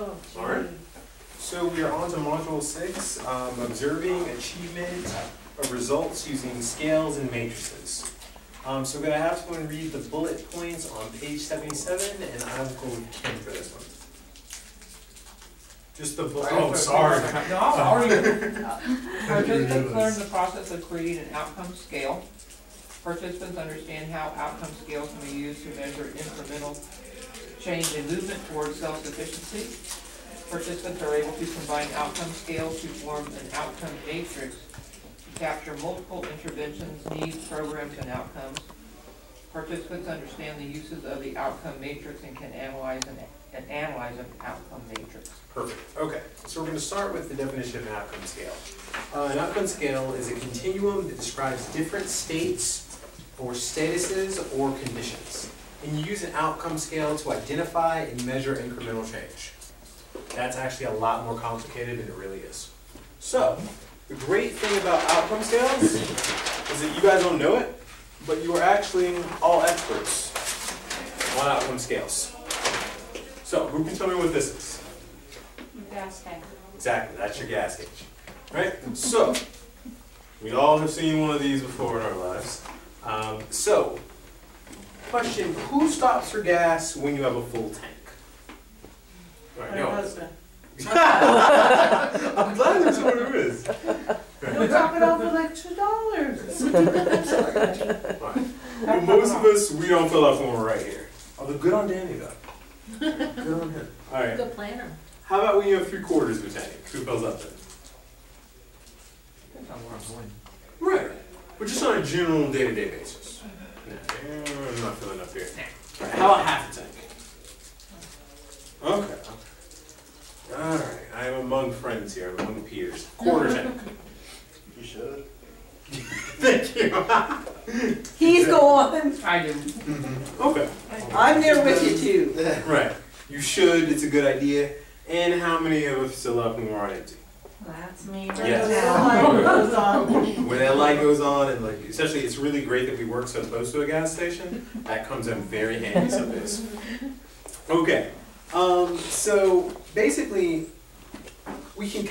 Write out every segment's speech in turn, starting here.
Oh, All right. So we are on to Module 6, observing achievement of results using scales and matrices. So we're going to have someone read the bullet points on page 77, and I will go with Kim for this one. Just the bullet. Oh, sorry. No, I'm already. Participants learn the process of creating an outcome scale. Participants understand how outcome scales can be used to measure incremental change in movement towards self-sufficiency. Participants are able to combine outcome scales to form an outcome matrix to capture multiple interventions, needs, programs, and outcomes. Participants understand the uses of the outcome matrix and can analyze an outcome matrix. Perfect. Okay, so we're going to start with the definition of an outcome scale. An outcome scale is a continuum that describes different states or statuses or conditions. And you use an outcome scale to identify and measure incremental change. That's actually a lot more complicated than it really is. So, the great thing about outcome scales is that you guys don't know it, but you are actually all experts on outcome scales. So, who can tell me what this is? Gas tank. Exactly, that's your gas gauge. Right? So, we all have seen one of these before in our lives. Question, who stops for gas when you have a full tank? All right, My husband. I'm glad there's someone who is. We'll top it off with like $2. Right. Well, most of us, we don't fill up when we're right here. Although good on Danny though. Good on him. All right. Good planner. How about when you have 3/4 of a tank? Who fills up then? Depends on where I'm going. Right. But just on a general day-to-day basis. No, I'm not filling up here. All right. How about half a tank? Okay. All right. I am among friends here. I'm among peers. 1/4 tank. You should. Thank you. He's going. I do. Okay. I'm there with you too. Right. You should. It's a good idea. And how many of us fill up when we're on empty? That's me. Yes. When that light goes on, and like, essentially, it's really great that we work so close to a gas station. That comes in very handy some days. Okay. So basically, we can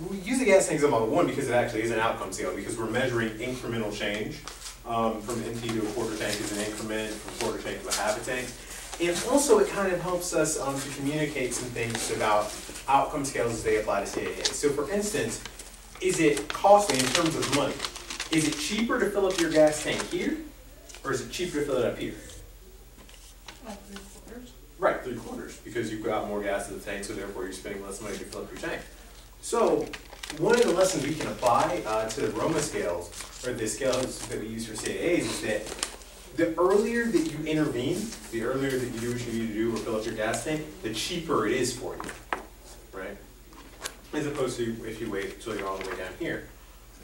we use the gas tank as a model 1 because it actually is an outcome scale because we're measuring incremental change. From empty to a 1/4 tank is an increment, from 1/4 tank to a half a tank. And also it kind of helps us to communicate some things about outcome scales as they apply to CAA. So for instance, is it costly in terms of money? Is it cheaper to fill up your gas tank here? Or is it cheaper to fill it up here? Like 3/4. Right, 3/4, because you've got more gas in the tank, so therefore you're spending less money to fill up your tank. So one of the lessons we can apply to the ROMA scales, or the scales that we use for CAAs, is that the earlier that you intervene, the earlier that you do what you need to do or fill up your gas tank, the cheaper it is for you, right? As opposed to if you wait until you're all the way down here.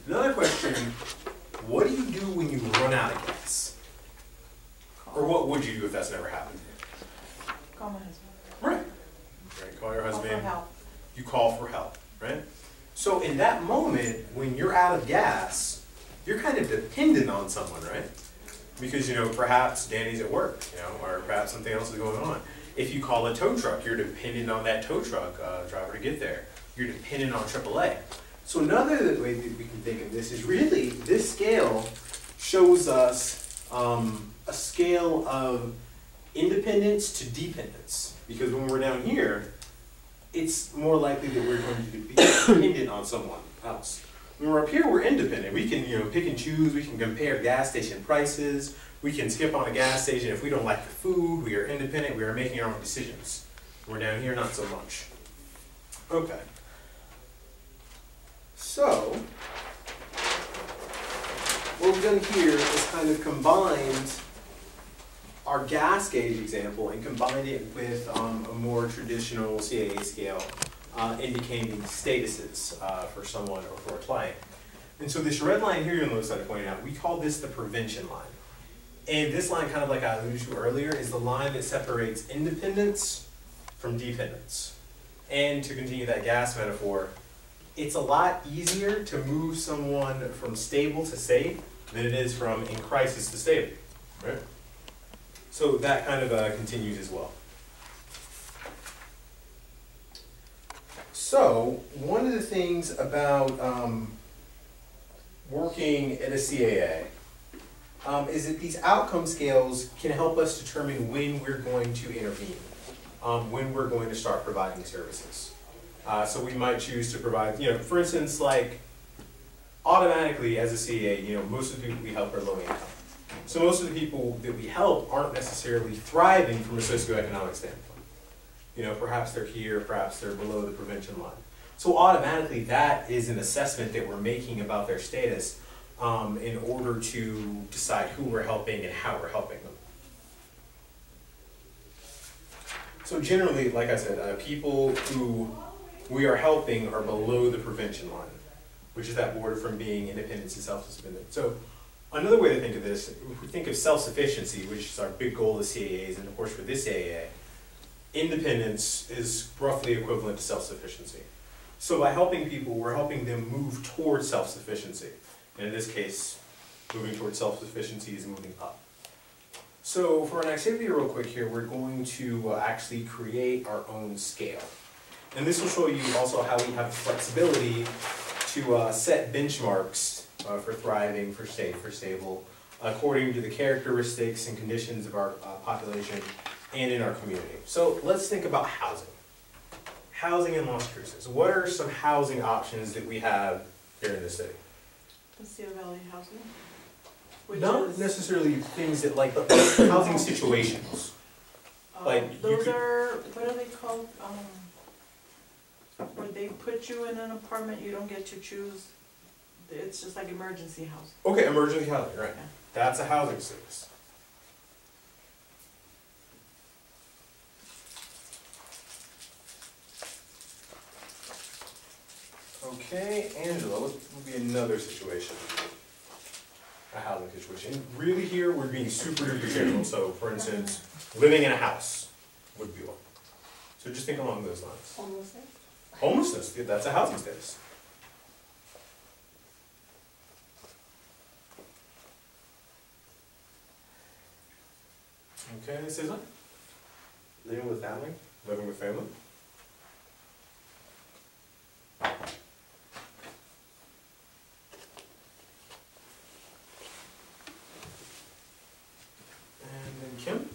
Another question, what do you do when you run out of gas? Or what would you do if that's never happened? Call my husband. Right. Right. Call your Call husband. for help. You call for help, right? So in that moment, when you're out of gas, you're kind of dependent on someone, right? Because, perhaps Danny's at work, or perhaps something else is going on. If you call a tow truck, you're dependent on that tow truck driver to get there. You're dependent on AAA. So another way that we can think of this is really, this scale shows us a scale of independence to dependence. Because when we're down here, it's more likely that we're going to be dependent on someone else. When we're up here, we're independent. We can, pick and choose. We can compare gas station prices. We can skip on a gas station if we don't like the food. We are independent. We are making our own decisions. We're down here, not so much. Okay. So, what we've done here is kind of combined our gas gauge example and combined it with a more traditional CAA scale indicating statuses for someone or for a client. And so this red line here you'll notice that I pointed out, we call this the prevention line. And this line, kind of like I alluded to earlier, is the line that separates independence from dependence. And to continue that gas metaphor, it's a lot easier to move someone from stable to safe than it is from in crisis to stable, right? So that kind of continues as well. So, one of the things about working at a CAA is that these outcome scales can help us determine when we're going to intervene, when we're going to start providing services. So we might choose to provide, for instance, like automatically as a CAA, most of the people we help are low income. So most of the people that we help aren't necessarily thriving from a socioeconomic standpoint. Perhaps they're here, perhaps they're below the prevention line. So automatically that is an assessment that we're making about their status in order to decide who we're helping and how we're helping them. So generally, like I said, people who we are helping are below the prevention line, which is that border from being independent to self-dependent. So another way to think of this, if we think of self-sufficiency, which is our big goal as CAAs, and of course for this CAA, independence is roughly equivalent to self-sufficiency. So by helping people, we're helping them move towards self-sufficiency. And in this case, moving towards self-sufficiency is moving up. So for an activity real quick here, we're going to actually create our own scale. And this will show you also how we have flexibility to set benchmarks for thriving, for safe, for stable, according to the characteristics and conditions of our population and in our community. So let's think about housing. Housing in Las Cruces. What are some housing options that we have here in the city? The Seal Valley housing. Which Not is, necessarily things that like housing situations. like, you those could- are, what are they called? Where they put you in an apartment, you don't get to choose. It's just like emergency housing. Okay, emergency housing, right. Yeah. That's a housing service. Okay, Angela, what would be another situation? A housing situation. And really here, we're being super duper general. So for instance, living in a house would be one. So just think along those lines. Homelessness? Homelessness, yeah, that's a housing status. Okay, Susan? Living with family? Living with family? And then Kim?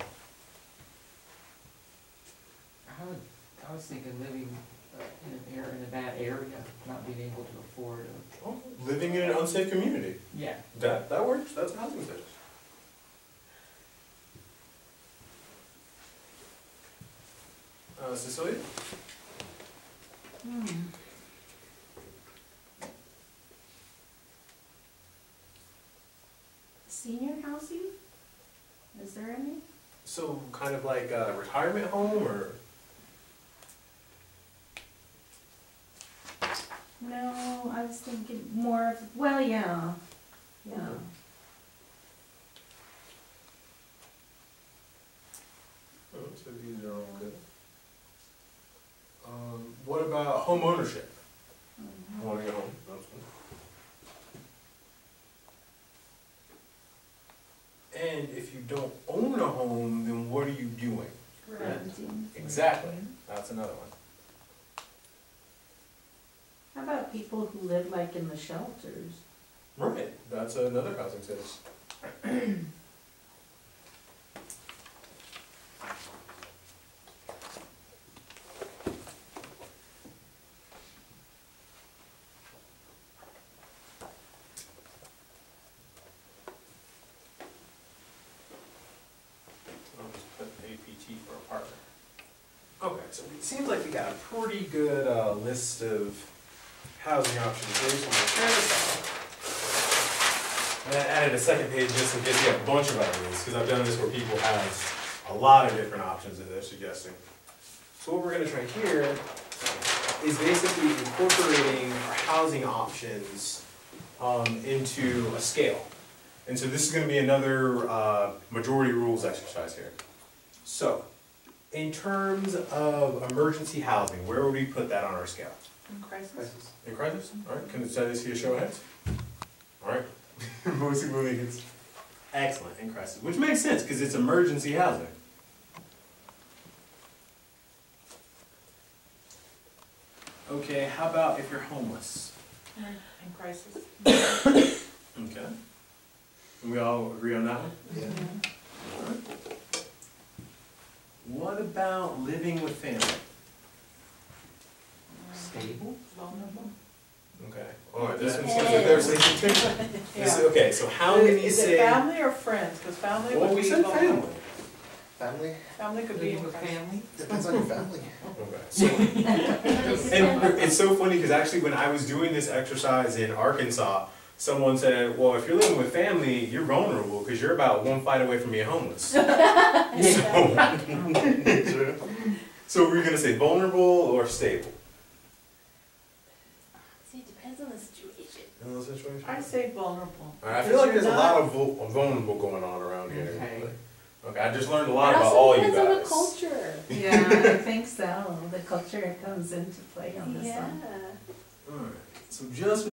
I was thinking living in a bad area, not being able to afford Oh, living in an unsafe community. yeah. That works, that's a housing status. Cecilia? Senior housing? Is there any? So kind of like a retirement home or? No, I was thinking more of, well, yeah, yeah. Oh, so these are all good. What about home ownership? Owning a home, that's one. And if you don't own a home, then what are you doing? Renting. Exactly, that's another one. How about people who live like in the shelters? Right, that's another housing status. I'll just put APT for apartment. Okay, so it seems like we got a pretty good list of housing options. Here's some and I added a second page just in case you have a bunch of ideas, because I've done this where people have a lot of different options that they're suggesting. So what we're going to try here is basically incorporating our housing options into a scale. And so this is going to be another majority rules exercise here. So, in terms of emergency housing, where would we put that on our scale? In crisis. In crisis? All right, can I see a show of hands? All right, most people think it's excellent in crisis, which makes sense because it's emergency housing. Okay, how about if you're homeless? In crisis. Okay. We all agree on that one? Yeah. Alright. What about living with family? Stable? Vulnerable. Okay. Alright, this one's like there's okay, so how many Is say? it family or friends? Because family Well, would we be said vulnerable. family. Family? Family could be Living in with crisis. family. Depends on your family. Okay. So, and it's so funny because actually when I was doing this exercise in Arkansas, someone said, well, if you're living with family, you're vulnerable because you're about one fight away from being homeless. So we're going to say vulnerable or stable? See, it depends on the situation. In those situations? I say vulnerable. All right, I because feel like you're there's a not- lot of vulnerable going on around here. Okay. Okay, I just learned a lot It about also all you depends on the guys. culture. Yeah, I think so. The culture comes into play on this Yeah. one. Alright, so just